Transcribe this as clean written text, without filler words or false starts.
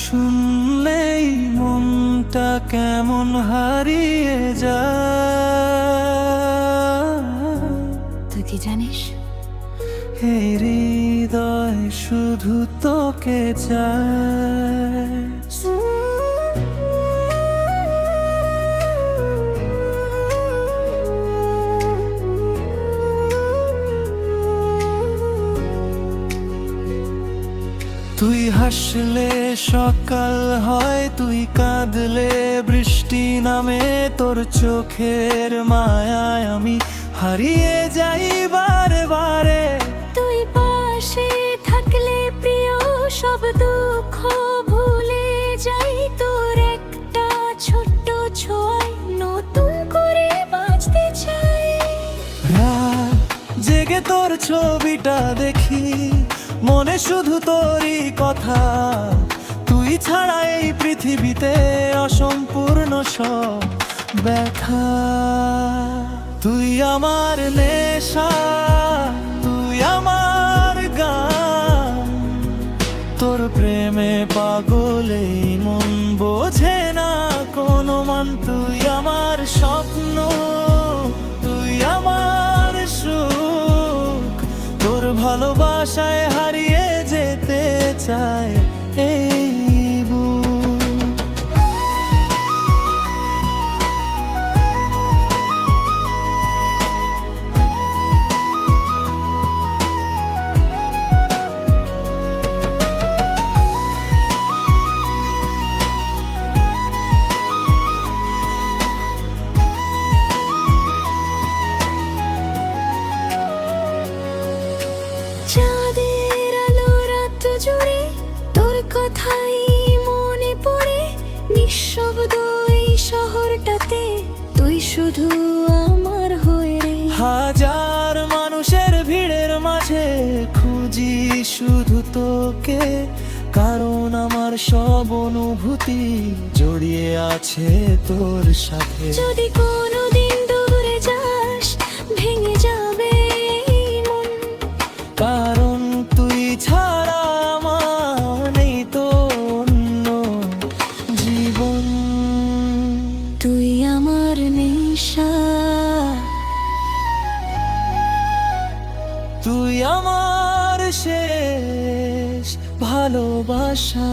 শুনলেই মনটা কেমন হারিয়ে যায়। তুই কি জানিস, এই হৃদয় শুধু তোকে চায়। তুই হাসলে সকাল হয়, তুই কাঁদলে বৃষ্টি নামে, তোর চোখের মায়ায় আমি হারিয়ে যাই বারে বারে। তুই পাশে থাকলে প্রিয় সব দুঃখ ভুলে যাই, তোর একটা ছোট্ট ছোঁয়ায় নতুন করে বাঁচতে চাই। রাত জেগে তোর ছবিটা দেখি, মনে শুধু তোরই কথা। তুই ছাড়া এই পৃথিবীতে অসম্পূর্ণ সব ব্যথা। তুই আমার নেশা, তুই আমার গান, তোর প্রেমে পাগলে মন বোঝে না কোনো মান। তুই আমার স্বপ্ন, তুই আমার সুখ, তোর ভালোবাসায় হারিয়ে যেতে চায় এই বুক। চাঁদের আলো রাত জুড়ে তোর কথাই মনে পড়ে, নিঃশব্দ এই শহরটাতে তুই শুধু আমার হয়ে রে। হাজার মানুষের ভিড়ের মাঝে খুঁজি শুধু তোকে, কারণ আমার সব অনুভূতি জড়িয়ে আছে তোর সাথে। যদি কোনোদিন দূরে যাস ভেঙে যাবে এই মন, কারণ তুই ছাড়া আমার নেই তো অন্য জীবন। তুই আমার নেশা, তুই আমার শেষ ভালোবাসা।